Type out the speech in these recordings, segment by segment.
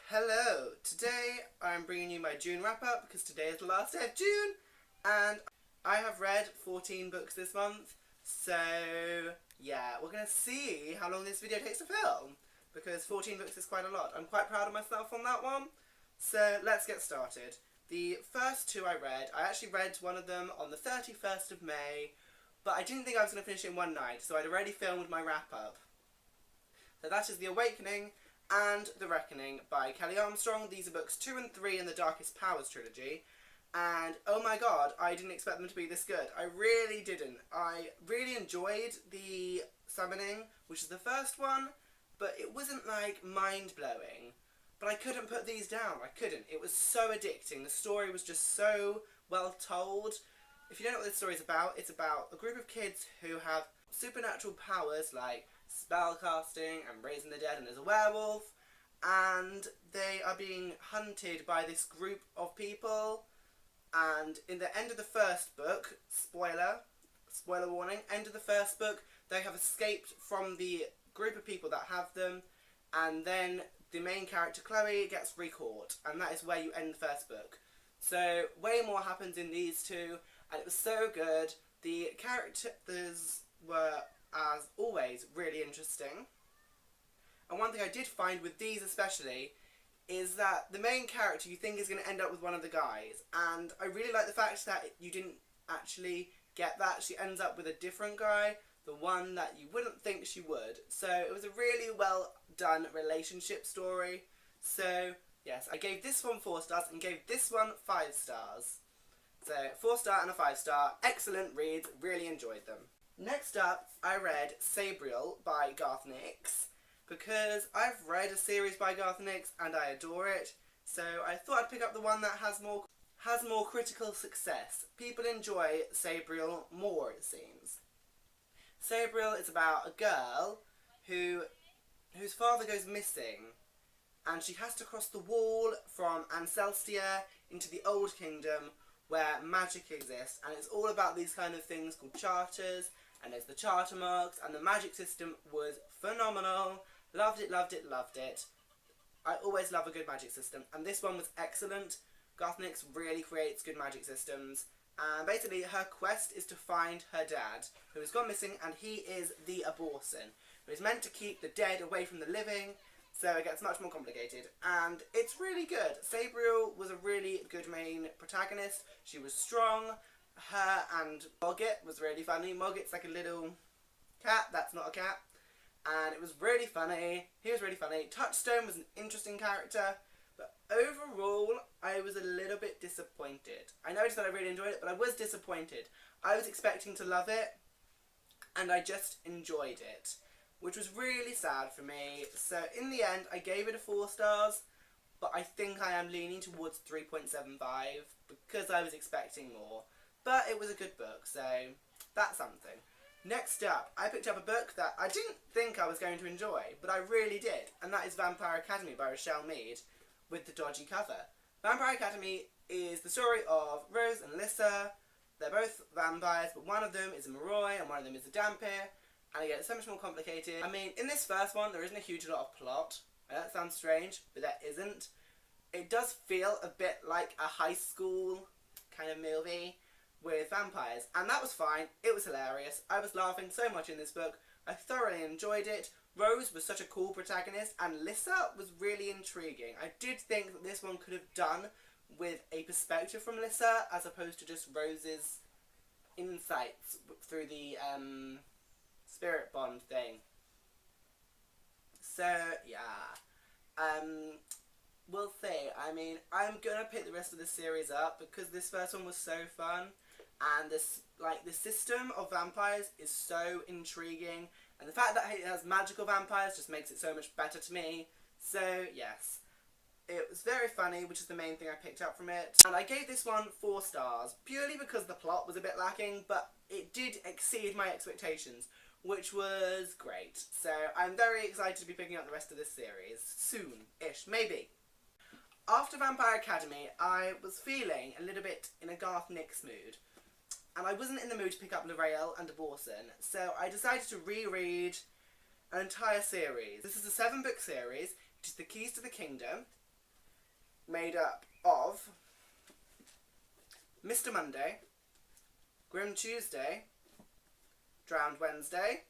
Hello, today I'm bringing you my June wrap up because today is the last day of June and I have read 14 books this month, so yeah, we're going to see how long this video takes to film because 14 books is quite a lot. I'm quite proud of myself on that one, so let's get started. The first two I read, I actually read one of them on the 31st of May, but I didn't think I was going to finish it in one night, so I'd already filmed my wrap up. So that is The Awakening and The Reckoning by Kelly Armstrong. These are books 2 and 3 in the Darkest Powers trilogy. And oh my god, I didn't expect them to be this good. I really didn't. I really enjoyed The Summoning, which is the first one, but it wasn't like mind-blowing. But I couldn't put these down. I couldn't. It was so addicting. The story was just so well told. If you don't know what this story is about, it's about a group of kids who have supernatural powers like spellcasting and raising the dead, and there's a werewolf, and they are being hunted by this group of people. And in the end of the first book, spoiler warning, end of the first book, they have escaped from the group of people that have them, and then the main character Chloe gets recaught, and that is where you end the first book. So way more happens in these two, and it was so good. The characters were, as always, really interesting. And one thing I did find with these especially is that the main character you think is going to end up with one of the guys, and I really like the fact that you didn't actually get that. She ends up with a different guy, the one that you wouldn't think she would. So it was a really well done relationship story. So yes, I gave this one 4 stars and gave this one 5 stars. So 4-star and a 5-star, excellent reads, really enjoyed them. Next up, I read Sabriel by Garth Nix, because I've read a series by Garth Nix and I adore it, so I thought I'd pick up the one that has more critical success. People enjoy Sabriel more, it seems. Sabriel is about a girl whose father goes missing, and she has to cross the wall from Ancelestia into the Old Kingdom, where magic exists, and it's all about these kind of things called charters, and there's the charter marks, and the magic system was phenomenal. Loved it, loved it, loved it. I always love a good magic system, and this one was excellent. Garth Nix really creates good magic systems, and basically her quest is to find her dad, who has gone missing, and he is the Abortion, who is meant to keep the dead away from the living, so it gets much more complicated, and it's really good. Sabriel was a really good main protagonist. She was strong. Her and Mogget was really funny. Mogget's like a little cat that's not a cat, and it was really funny. He was really funny. Touchstone was an interesting character, but overall I was a little bit disappointed. I noticed that I really enjoyed it, but I was disappointed. I was expecting to love it, and I just enjoyed it, which was really sad for me. So in the end, I gave it a 4 stars, but I think I am leaning towards 3.75 because I was expecting more. But it was a good book, so that's something. Next up, I picked up a book that I didn't think I was going to enjoy, but I really did, and that is Vampire Academy by Rochelle Mead, with the dodgy cover. Vampire Academy is the story of Rose and Lissa. They're both vampires, but one of them is a Moroi and one of them is a Dhampir. And again, it's so much more complicated. I mean, in this first one, there isn't a huge lot of plot. That sounds strange, but that isn't. It does feel a bit like a high school kind of movie with vampires. And that was fine. It was hilarious. I was laughing so much in this book. I thoroughly enjoyed it. Rose was such a cool protagonist, and Lissa was really intriguing. I did think that this one could have done with a perspective from Lissa, as opposed to just Rose's insights through the spirit bond thing. So yeah, we'll see. I mean, I'm gonna pick the rest of the series up because this first one was so fun, and the system of vampires is so intriguing, and the fact that it has magical vampires just makes it so much better to me. So yes, it was very funny, which is the main thing I picked up from it. And I gave this one 4 stars purely because the plot was a bit lacking, but it did exceed my expectations, which was great. So I'm very excited to be picking up the rest of this series soon-ish, maybe. After Vampire Academy, I was feeling a little bit in a Garth Nix mood, and I wasn't in the mood to pick up L'Oreal and Abortion, so I decided to reread an entire series. This is a 7-book series. It is The Keys to the Kingdom. made up of Mr. Monday, Grim Tuesday, Drowned Wednesday,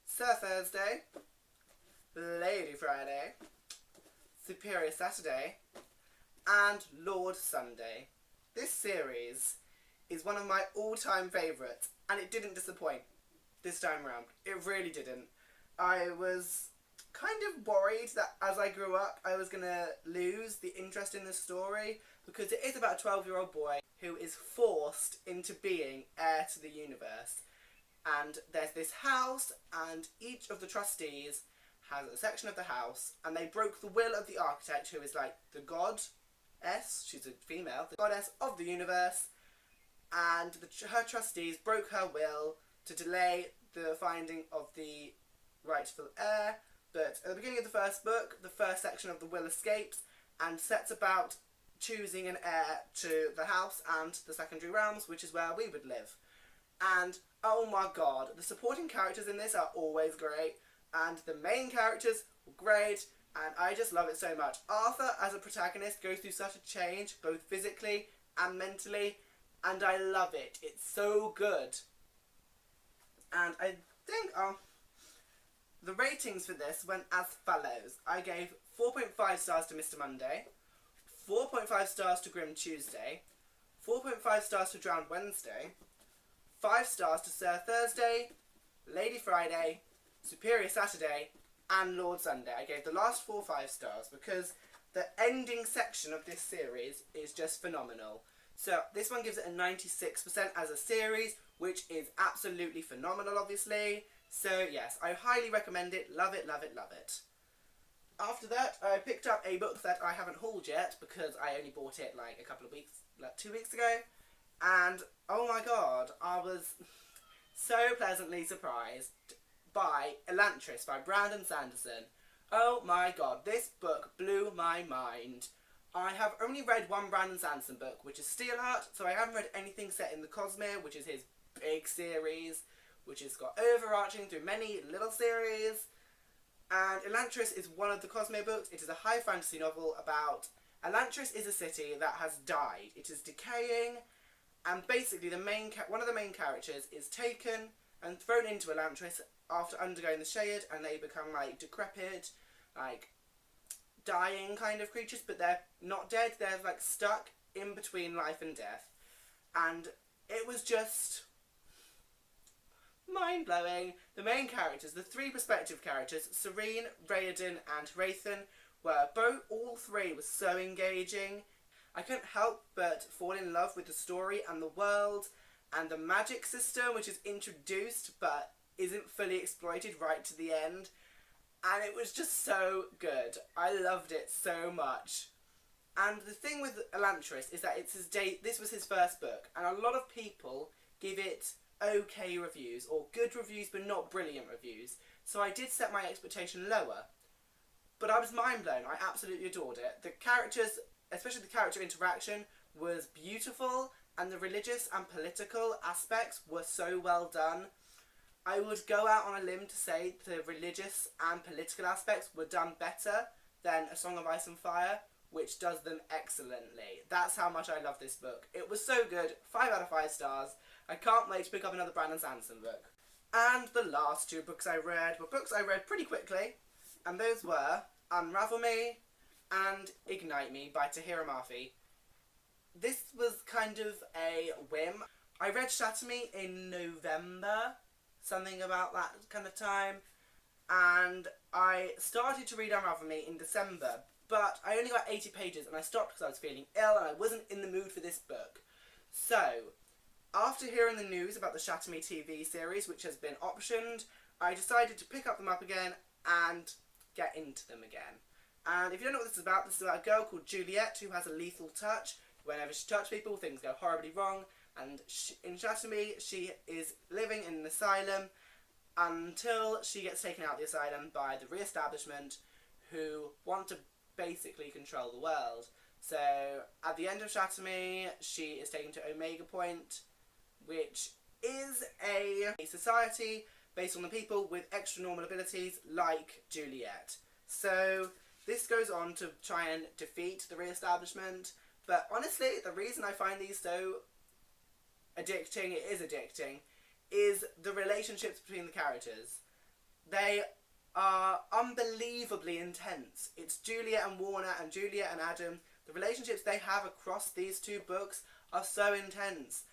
Sir Thursday, Lady Friday, Superior Saturday, and Lord Sunday. This series is one of my all-time favourites, and it didn't disappoint this time around. It really didn't. I was kind of worried that as I grew up I was going to lose the interest in the story, because it is about a 12-year-old boy who is forced into being heir to the universe. And there's this house, and each of the trustees has a section of the house, and they broke the will of the architect, who is like the goddess, she's a female, the goddess of the universe, and her trustees broke her will to delay the finding of the rightful heir. But at the beginning of the first book, the first section of the will escapes and sets about choosing an heir to the house and the secondary realms, which is where we would live. And oh my god, the supporting characters in this are always great, and the main characters were great, and I just love it so much. Arthur as a protagonist goes through such a change, both physically and mentally, and I love it. It's so good. And I think the ratings for this went as follows. I gave 4.5 stars to Mr. Monday, 4.5 stars to Grim Tuesday, 4.5 stars to Drowned Wednesday, 5 stars to Sir Thursday, Lady Friday, Superior Saturday, and Lord Sunday. I gave the last 4 5 stars because the ending section of this series is just phenomenal. So this one gives it a 96% as a series, which is absolutely phenomenal, obviously. So yes, I highly recommend it. Love it, love it, love it. After that, I picked up a book that I haven't hauled yet because I only bought it like a couple of weeks, like 2 weeks ago. And oh my god, I was so pleasantly surprised by Electress by Brandon Sanderson. Oh my god, this book blew my mind. I have only read one Brandon Sanderson book, which is Steelheart, so I haven't read anything set in the Cosmere, which is his big series, which has got overarching through many little series. And Electress is one of the Cosmere books. It is a high fantasy novel about Electress is a city that has died. It is decaying, and basically one of the main characters is taken and thrown into Electress after undergoing the Shade, and they become like decrepit, like dying kind of creatures, but they're not dead, they're like stuck in between life and death. And it was just mind-blowing. The main characters, the 3 perspective characters, Serene, Raoden and Hrathen, all 3 were so engaging. I couldn't help but fall in love with the story and the world and the magic system, which is introduced but isn't fully exploited right to the end. And it was just so good. I loved it so much. And the thing with Electress is that this was his first book, and a lot of people give it okay reviews, or good reviews but not brilliant reviews. So I did set my expectation lower. But I was mind blown. I absolutely adored it. The characters, especially the character interaction, was beautiful, and the religious and political aspects were so well done. I would go out on a limb to say the religious and political aspects were done better than A Song of Ice and Fire, which does them excellently. That's how much I love this book. It was so good. 5 out of 5 stars. I can't wait to pick up another Brandon Sanderson book. And the last 2 books I read were books I read pretty quickly, and those were Unravel Me and Ignite Me by Tahira Murphy. This was kind of a whim. I read Shatter Me in November, something about that kind of time, and I started to read Unravel Me in December, but I only got 80 pages and I stopped because I was feeling ill and I wasn't in the mood for this book. So, after hearing the news about the Shatter Me TV series, which has been optioned, I decided to pick them up again and get into them again. And if you don't know what this is about a girl called Juliet who has a lethal touch. Whenever she touches people, things go horribly wrong, and in Shatter Me, she is living in an asylum until she gets taken out of the asylum by the re-establishment, who want to basically control the world. So, at the end of Shatter Me, she is taken to Omega Point, which is a society based on the people with extra normal abilities like Juliet. So, This goes on to try and defeat the re-establishment, but honestly, the reason I find these so addicting, it is addicting, is the relationships between the characters. They are unbelievably intense. It's Juliet and Warner and Juliet and Adam. The relationships they have across these two books are so intense,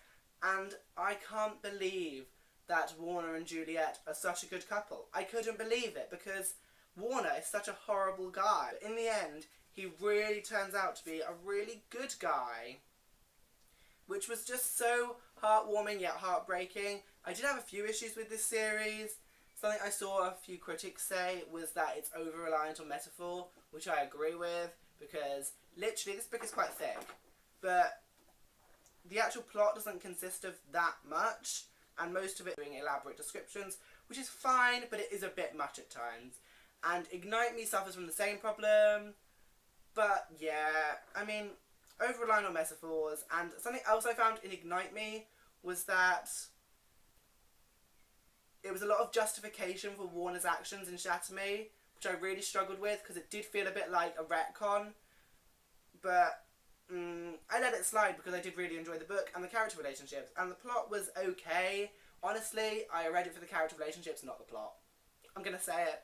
and I can't believe that Warner and Juliet are such a good couple. I couldn't believe it, because Warner is such a horrible guy. But in the end, he really turns out to be a really good guy, which was just so heartwarming yet heartbreaking. I did have a few issues with this series. Something I saw a few critics say was that it's over-reliant on metaphor, which I agree with, because literally this book is quite thick, but the actual plot doesn't consist of that much, and most of it doing elaborate descriptions, which is fine, but it is a bit much at times. And Ignite Me suffers from the same problem, but yeah, I mean, over-reliant on metaphors. And something else I found in Ignite Me was that it was a lot of justification for Warner's actions in Shatter Me, which I really struggled with, because it did feel a bit like a retcon, but I let it slide because I did really enjoy the book and the character relationships, and the plot was okay. Honestly, I read it for the character relationships, not the plot. I'm going to say it.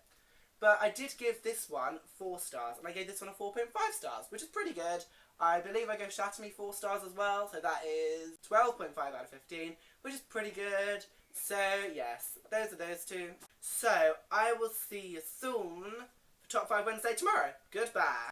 But I did give this one 4 stars, and I gave this one a 4.5 stars, which is pretty good. I believe I gave Shatter Me 4 stars as well, so that is 12.5 out of 15, which is pretty good. So, yes, those are those two. So, I will see you soon for Top 5 Wednesday tomorrow. Goodbye.